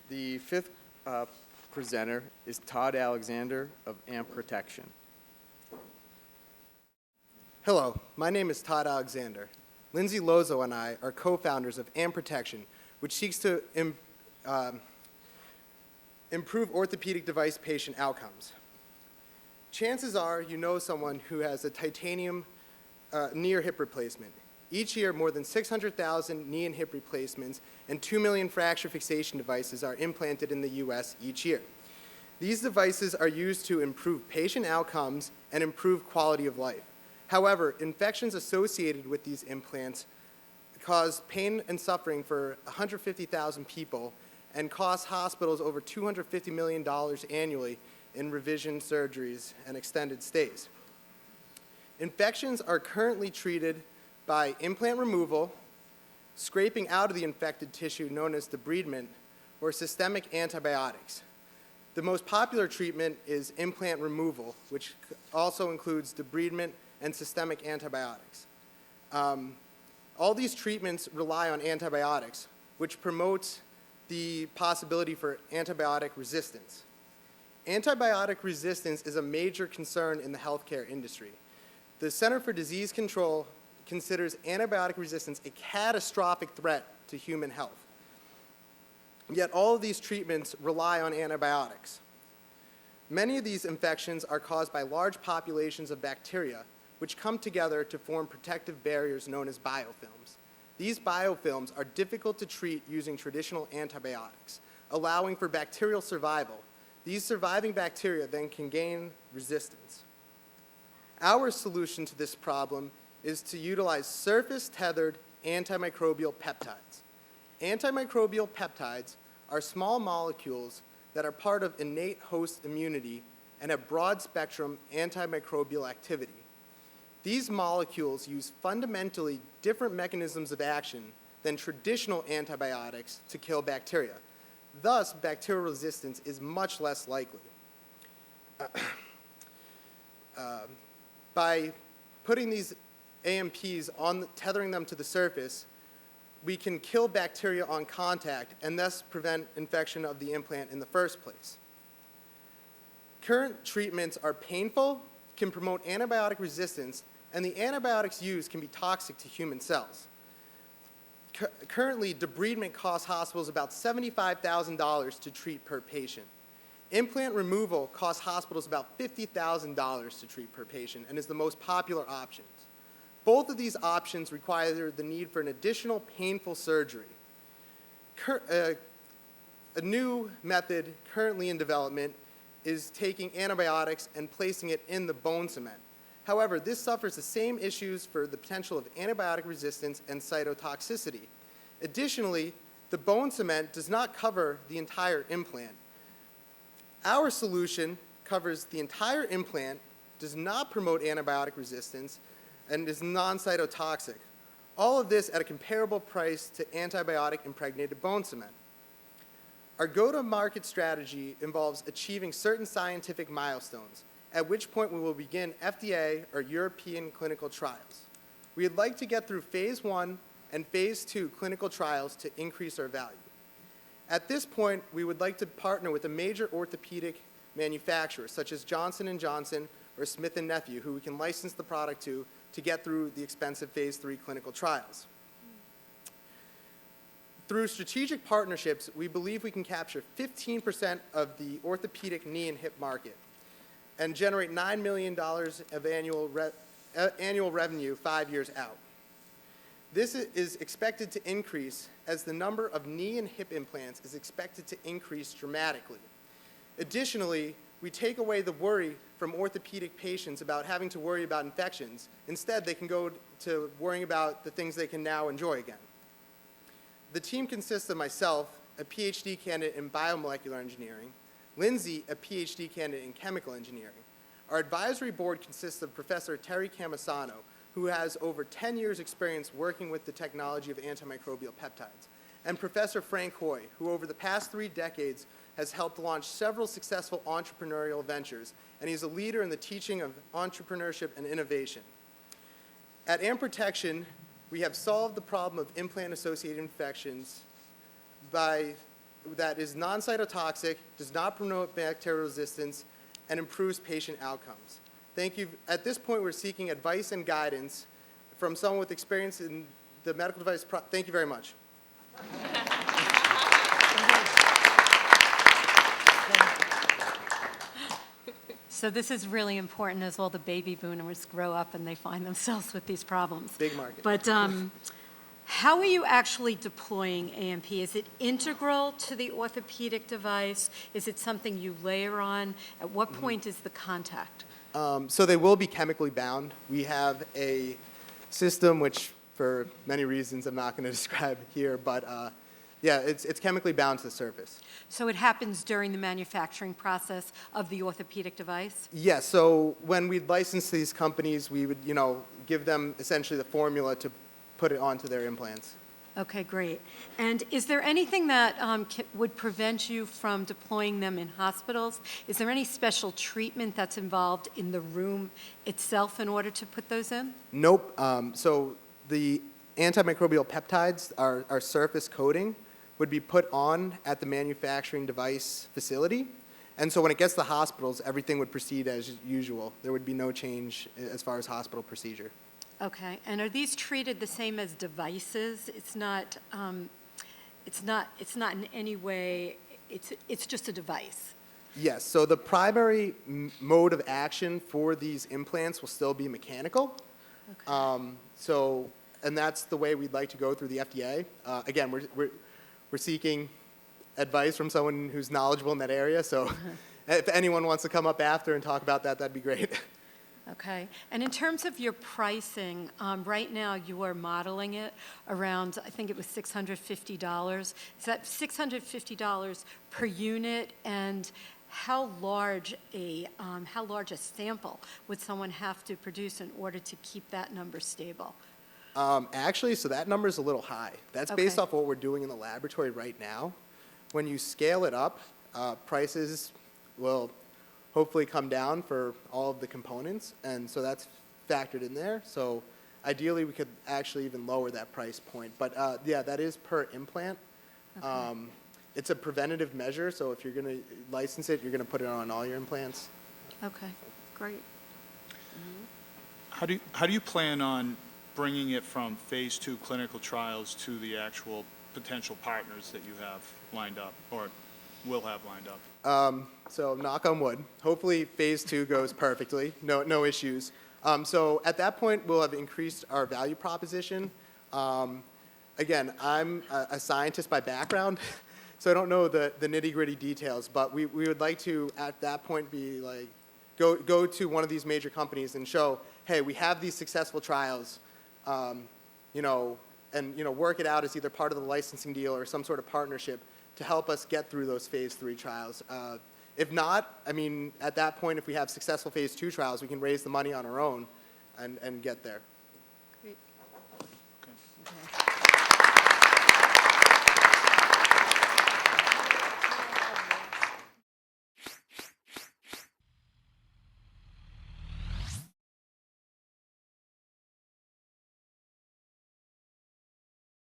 The fifth presenter is Todd Alexander of AMProtection. Hello, my name is Todd Alexander. Lindsay Lozo and I are co-founders of AMProtection, which seeks to improve orthopedic device patient outcomes. Chances are you know someone who has a titanium knee or hip replacement. Each year, more than 600,000 knee and hip replacements and 2 million fracture fixation devices are implanted in the U.S. each year. These devices are used to improve patient outcomes and improve quality of life. However, infections associated with these implants cause pain and suffering for 150,000 people and cost hospitals over $250 million annually in revision surgeries and extended stays. Infections are currently treated by implant removal, scraping out of the infected tissue known as debridement, or systemic antibiotics. The most popular treatment is implant removal, which also includes debridement and systemic antibiotics. All these treatments rely on antibiotics, which promotes the possibility for antibiotic resistance. Antibiotic resistance is a major concern in the healthcare industry. The Center for Disease Control considers antibiotic resistance a catastrophic threat to human health. Yet all of these treatments rely on antibiotics. Many of these infections are caused by large populations of bacteria, which come together to form protective barriers known as biofilms. These biofilms are difficult to treat using traditional antibiotics, allowing for bacterial survival. These surviving bacteria then can gain resistance. Our solution to this problem is to utilize surface-tethered antimicrobial peptides. Antimicrobial peptides are small molecules that are part of innate host immunity and have broad-spectrum antimicrobial activity. These molecules use fundamentally different mechanisms of action than traditional antibiotics to kill bacteria. Thus, bacterial resistance is much less likely. By putting these AMPs tethering them to the surface, we can kill bacteria on contact and thus prevent infection of the implant in the first place. Current treatments are painful, can promote antibiotic resistance, and the antibiotics used can be toxic to human cells. Currently, debridement costs hospitals about $75,000 to treat per patient. Implant removal costs hospitals about $50,000 to treat per patient and is the most popular option. Both of these options require the need for an additional painful surgery. A new method currently in development is taking antibiotics and placing it in the bone cement. However, this suffers the same issues for the potential of antibiotic resistance and cytotoxicity. Additionally, the bone cement does not cover the entire implant. Our solution covers the entire implant, does not promote antibiotic resistance, and is non-cytotoxic. All of this at a comparable price to antibiotic-impregnated bone cement. Our go-to-market strategy involves achieving certain scientific milestones, at which point we will begin FDA or European clinical trials. We would like to get through phase 1 and phase 2 clinical trials to increase our value. At this point, we would like to partner with a major orthopedic manufacturer, such as Johnson & Johnson or Smith & Nephew, who we can license the product to get through the expensive phase 3 clinical trials. Through strategic partnerships, we believe we can capture 15% of the orthopedic knee and hip market and generate $9 million of annual revenue 5 years out. This is expected to increase as the number of knee and hip implants is expected to increase dramatically. Additionally, we take away the worry from orthopedic patients about having to worry about infections. Instead, they can go to worrying about the things they can now enjoy again. The team consists of myself, a PhD candidate in biomolecular engineering, Lindsay, a PhD candidate in chemical engineering. Our advisory board consists of Professor Terry Camasano, who has over 10 years' experience working with the technology of antimicrobial peptides, and Professor Frank Hoy, who over the past 3 decades has helped launch several successful entrepreneurial ventures, and he's a leader in the teaching of entrepreneurship and innovation. At AMProtection, we have solved the problem of implant-associated infections by that is non-cytotoxic, does not promote bacterial resistance, and improves patient outcomes. Thank you. At this point, we're seeking advice and guidance from someone with experience in the medical device. Thank you very much. So this is really important as all the baby boomers grow up and they find themselves with these problems. Big market. But how are you actually deploying AMP? Is it integral to the orthopedic device? Is it something you layer on? At what point is the contact? So they will be chemically bound. We have a system which, for many reasons I'm not going to describe here, but yeah, it's chemically bound to the surface. So it happens during the manufacturing process of the orthopedic device? Yes, so when we'd license these companies, we would, give them essentially the formula to put it onto their implants. Okay, great. And is there anything that would prevent you from deploying them in hospitals? Is there any special treatment that's involved in the room itself in order to put those in? Nope. So the antimicrobial peptides, our surface coating, would be put on at the manufacturing device facility. And so when it gets to the hospitals, everything would proceed as usual. There would be no change as far as hospital procedure. Okay, and are these treated the same as devices? It's not in any way, it's just a device. Yes, so the primary mode of action for these implants will still be mechanical. Okay. And that's the way we'd like to go through the FDA. Again, we're seeking advice from someone who's knowledgeable in that area, so if anyone wants to come up after and talk about that, that'd be great. Okay, and in terms of your pricing, right now you are modeling it around, I think it was $650. Is that $650 per unit, and how large a sample would someone have to produce in order to keep that number stable? Actually, so that number is a little high. That's based Okay. off what we're doing in the laboratory right now. When you scale it up, prices will hopefully come down for all of the components, and so that's factored in there. So ideally, we could actually even lower that price point. But yeah, that is per implant. Okay. It's a preventative measure, so if you're going to license it, you're going to put it on all your implants. Okay, great. How do you plan on bringing it from phase 2 clinical trials to the actual potential partners that you have lined up or will have lined up? So knock on wood. Hopefully phase 2 goes perfectly, no issues. So at that point, we'll have increased our value proposition. Again, I'm a scientist by background, so I don't know the nitty-gritty details, but we would like to, at that point, be like, go to one of these major companies and show, hey, we have these successful trials, and work it out as either part of the licensing deal or some sort of partnership to help us get through those phase 3 trials. If not, at that point, if we have successful phase 2 trials, we can raise the money on our own and get there.